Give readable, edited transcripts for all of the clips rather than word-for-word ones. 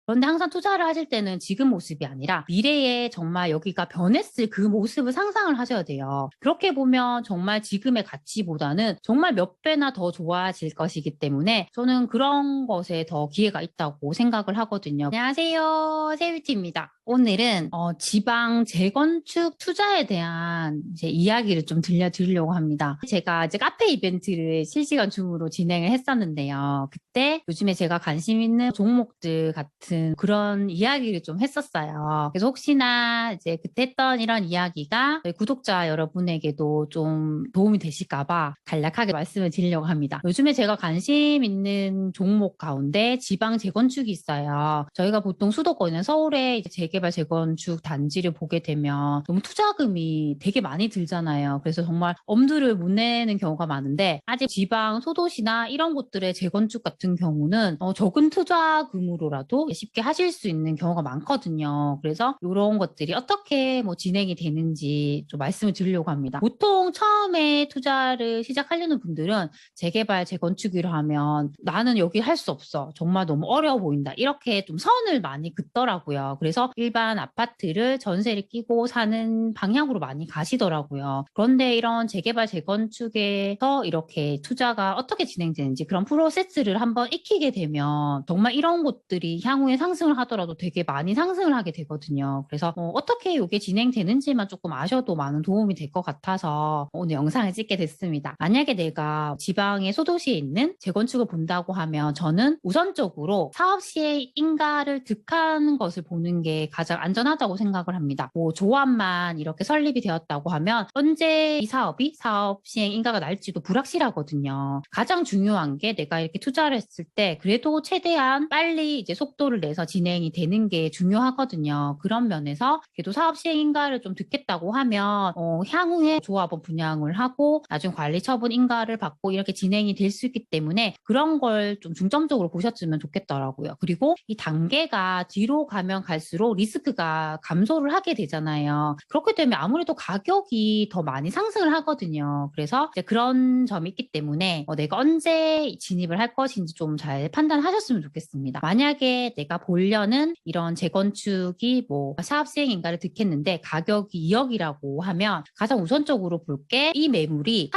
그런데 항상 투자를 하실 때는 지금 모습이 아니라 미래에 정말 여기가 변했을 그 모습을 상상을 하셔야 돼요. 그렇게 보면 정말 지금의 가치보다는 정말 몇 배나 더 좋아질 것이기 때문에 저는 그런 것에 더 기회가 있다고 생각을 하거든요. 안녕하세요. 세유티입니다. 오늘은 지방 재건축 투자에 대한 이제 이야기를 좀 들려드리려고 합니다. 제가 이제 카페 이벤트를 실시간 줌으로 진행을 했었는데요. 그때 요즘에 제가 관심 있는 종목들 같은 그런 이야기를 좀 했었어요. 그래서 혹시나 이제 그때 했던 이런 이야기가 저희 구독자 여러분에게도 좀 도움이 되실까봐 간략하게 말씀을 드리려고 합니다. 요즘에 제가 관심 있는 종목 가운데 지방 재건축이 있어요. 저희가 보통 수도권이나 서울에 이제 재개발 재건축 단지를 보게 되면 너무 투자금이 되게 많이 들잖아요. 그래서 정말 엄두를 못 내는 경우가 많은데 아직 지방 소도시나 이런 곳들의 재건축 같은 경우는 적은 투자금으로라도 쉽게 하실 수 있는 경우가 많거든요. 그래서 이런 것들이 어떻게 진행이 되는지 좀 말씀을 드리려고 합니다. 보통 처음에 투자를 시작하려는 분들은 재개발 재건축이라 하면 나는 여기 할 수 없어. 정말 너무 어려워 보인다. 이렇게 좀 선을 많이 긋더라고요. 그래서 일반 아파트를 전세를 끼고 사는 방향으로 많이 가시더라고요. 그런데 이런 재개발 재건축에서 이렇게 투자가 어떻게 진행되는지 그런 프로세스를 한번 익히게 되면 정말 이런 곳들이 향후에 상승을 하더라도 되게 많이 상승을 하게 되거든요. 그래서 어떻게 이게 진행되는지만 조금 아셔도 많은 도움이 될 것 같아서 오늘 영상을 찍게 됐습니다. 만약에 내가 지방의 소도시에 있는 재건축을 본다고 하면 저는 우선적으로 사업 시에 인가를 득하는 것을 보는 게 가장 안전하다고 생각을 합니다. 조합만 이렇게 설립이 되었다고 하면 언제 이 사업이 사업 시행 인가가 날지도 불확실하거든요. 가장 중요한 게 내가 이렇게 투자를 했을 때 그래도 최대한 빨리 이제 속도를 내서 진행이 되는 게 중요하거든요. 그런 면에서 그래도 사업 시행 인가를 좀 듣겠다고 하면 향후에 조합원 분양을 하고 나중 관리 처분 인가를 받고 이렇게 진행이 될 수 있기 때문에 그런 걸 좀 중점적으로 보셨으면 좋겠더라고요. 그리고 이 단계가 뒤로 가면 갈수록 리스크가 감소를 하게 되잖아요. 그렇게 되면 아무래도 가격이 더 많이 상승을 하거든요. 그래서 이제 그런 점이 있기 때문에 내가 언제 진입을 할 것인지 좀 잘 판단하셨으면 좋겠습니다. 만약에 내가 보려는 이런 재건축이 사업 시행인가를 듣겠는데 가격이 2억이라고 하면 가장 우선적으로 볼 게 이 매물이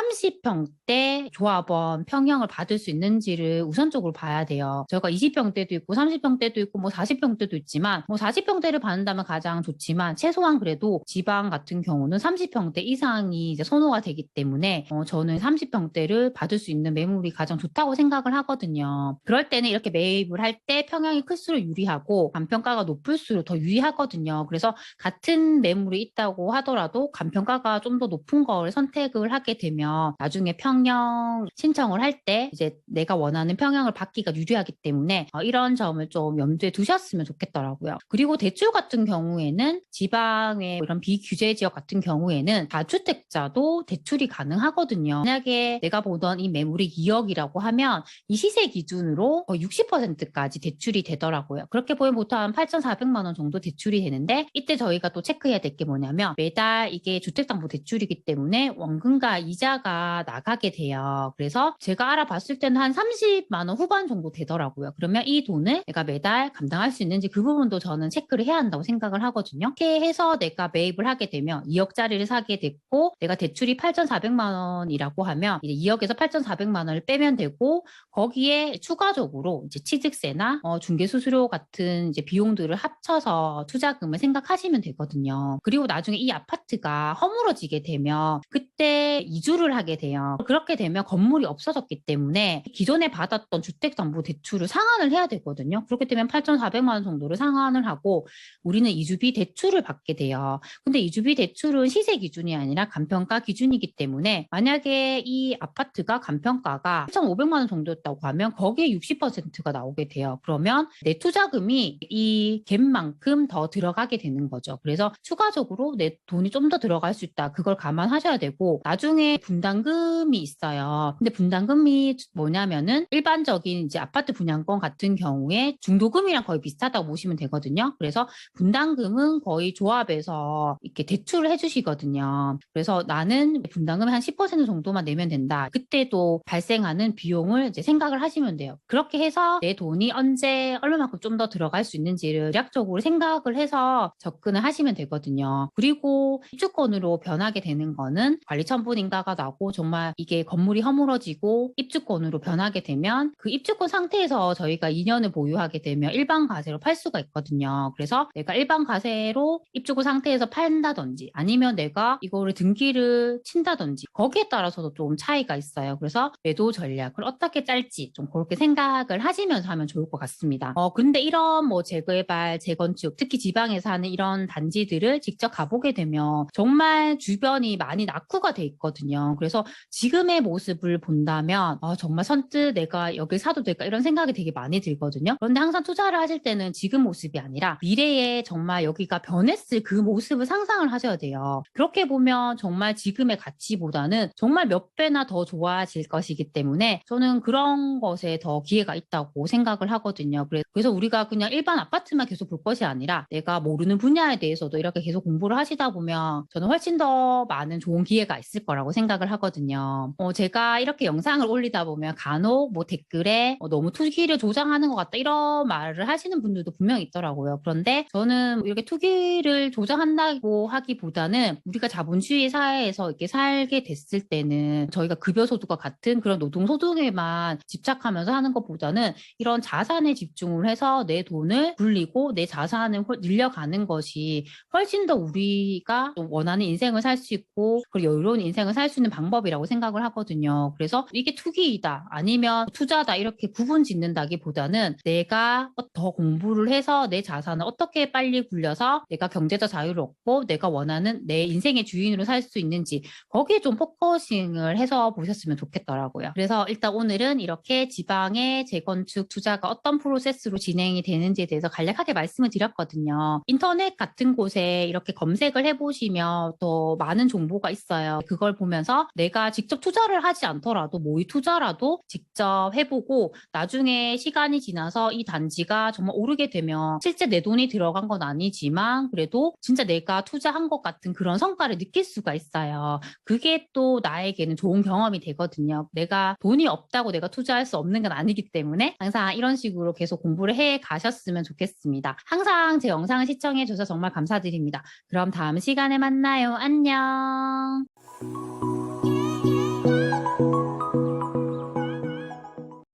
30평대 조합원 평형을 받을 수 있는지를 우선적으로 봐야 돼요. 저희가 20평대도 있고 30평대도 있고 40평대도 있지만 40평대를 받는다면 가장 좋지만 최소한 그래도 지방 같은 경우는 30평대 이상이 이제 선호가 되기 때문에 저는 30평대를 받을 수 있는 매물이 가장 좋다고 생각을 하거든요. 그럴 때는 이렇게 매입을 할 때 평형이 클수록 유리하고 간평가가 높을수록 더 유리하거든요. 그래서 같은 매물이 있다고 하더라도 간평가가 좀 더 높은 걸 선택을 하게 되면 나중에 평형 신청을 할 때 이제 내가 원하는 평형을 받기가 유리하기 때문에 이런 점을 좀 염두에 두셨으면 좋겠더라고요. 그리고 대출 같은 경우에는 지방의 이런 비규제 지역 같은 경우에는 다주택자도 대출이 가능하거든요. 만약에 내가 보던 이 매물이 2억이라고 하면 이 시세 기준으로 거의 60%까지 대출이 되더라고요. 그렇게 보면 보통 한 8,400만 원 정도 대출이 되는데 이때 저희가 또 체크해야 될 게 뭐냐면 매달 이게 주택담보대출이기 때문에 원금과 이자가 나가게 돼요. 그래서 제가 알아봤을 때는 한 30만 원 후반 정도 되더라고요. 그러면 이 돈을 내가 매달 감당할 수 있는지 그 부분도 저는 체크를 해야 한다고 생각을 하거든요. 이렇게 해서 내가 매입을 하게 되면 2억짜리를 사게 됐고 내가 대출이 8,400만 원이라고 하면 이제 2억에서 8,400만 원을 빼면 되고 거기에 추가적으로 이제 취득세나 중개수수료 같은 이제 비용들을 합쳐서 투자금을 생각하시면 되거든요. 그리고 나중에 이 아파트가 허물어지게 되면 그때 이주를 하게 돼요. 그렇게 되면 건물이 없어졌기 때문에 기존에 받았던 주택담보대출을 상환을 해야 되거든요. 그렇게 되면 8,400만 원 정도를 상환을 하고 우리는 이주비 대출을 받게 돼요. 근데 이주비 대출은 시세 기준이 아니라 간평가 기준이기 때문에 만약에 이 아파트가 간평가가 8,500만 원 정도였다고 하면 거기에 60%가 나오게 돼요. 그러면 내 투자금이 이 갭만큼 더 들어가게 되는 거죠. 그래서 추가적으로 내 돈이 좀 더 들어갈 수 있다. 그걸 감안하셔야 되고 나중에 분담금이 있어요. 근데 분담금이 뭐냐면은 일반적인 이제 아파트 분양권 같은 경우에 중도금이랑 거의 비슷하다고 보시면 되거든요. 그래서 분담금은 거의 조합에서 이렇게 대출을 해주시거든요. 그래서 나는 분담금의 한 10% 정도만 내면 된다. 그때도 발생하는 비용을 이제 생각을 하시면 돼요. 그렇게 해서 내 돈이 언제 얼마만큼 좀 더 들어갈 수 있는지를 대략적으로 생각을 해서 접근을 하시면 되거든요. 그리고 입주권으로 변하게 되는 거는 관리처분인가가 나고 정말 이게 건물이 허물어지고 입주권으로 변하게 되면 그 입주권 상태에서 저희가 2년을 보유하게 되면 일반 과세로 팔 수가 있거든요. 그래서 내가 일반 과세로 입주권 상태에서 판다든지 아니면 내가 이거를 등기를 친다든지 거기에 따라서도 좀 차이가 있어요. 그래서 매도 전략을 어떻게 짤지 좀 그렇게 생각을 하시면서 하면 좋을 것 같습니다. 근데 이런 뭐 재개발, 재건축, 특히 지방에서 하는 이런 단지들을 직접 가보게 되면 정말 주변이 많이 낙후가 돼 있거든요. 그래서 지금의 모습을 본다면 정말 선뜻 내가 여길 사도 될까 이런 생각이 되게 많이 들거든요. 그런데 항상 투자를 하실 때는 지금 모습이 아니라 미래에 정말 여기가 변했을 그 모습을 상상을 하셔야 돼요. 그렇게 보면 정말 지금의 가치보다는 정말 몇 배나 더 좋아질 것이기 때문에 저는 그런 것에 더 기회가 있다고 생각을 하거든요. 그래서 우리가 그냥 일반 아파트만 계속 볼 것이 아니라 내가 모르는 분야에 대해서도 이렇게 계속 공부를 하시다 보면 저는 훨씬 더 많은 좋은 기회가 있을 거라고 생각을 하거든요. 제가 이렇게 영상을 올리다 보면 간혹 뭐 댓글에 너무 투기를 조장하는 것 같다 이런 말을 하시는 분들도 분명히 있더라고요. 그런데 저는 이렇게 투기를 조장한다고 하기보다는 우리가 자본주의 사회에서 이렇게 살게 됐을 때는 저희가 급여소득과 같은 그런 노동소득에만 집착하면서 하는 것보다는 이런 자산에 집중을 해서 내 돈을 불리고 내 자산을 늘려가는 것이 훨씬 더 우리가 좀 원하는 인생을 살 수 있고 그리고 여유로운 인생을 살 수 있는 방법이라고 생각을 하거든요. 그래서 이게 투기이다 아니면 투자다 이렇게 구분 짓는다기보다는 내가 더 공부를 해서 내 자산을 어떻게 빨리 굴려서 내가 경제적 자유를 얻고 내가 원하는 내 인생의 주인으로 살 수 있는지 거기에 좀 포커싱을 해서 보셨으면 좋겠더라고요. 그래서 일단 오늘은 이렇게 지방의 재건축 투자가 어떤 프로세스로 진행이 되는지에 대해서 간략하게 말씀을 드렸거든요. 인터넷 같은 곳에 이렇게 검색을 해보시면 더 많은 정보가 있어요. 그걸 보면서 내가 직접 투자를 하지 않더라도 모의 투자라도 직접 해보고 나중에 시간이 지나서 이 단지가 정말 오르게 되면 실제 내 돈이 들어간 건 아니지만 그래도 진짜 내가 투자한 것 같은 그런 성과를 느낄 수가 있어요. 그게 또 나에게는 좋은 경험이 되거든요. 내가 돈이 없다고 내가 투자할 수 없는 건 아니기 때문에 항상 이런 식으로 계속 공부를 해 가셨으면 좋겠습니다. 항상 제 영상을 시청해 주셔서 정말 감사드립니다. 그럼 다음 시간에 만나요. 안녕.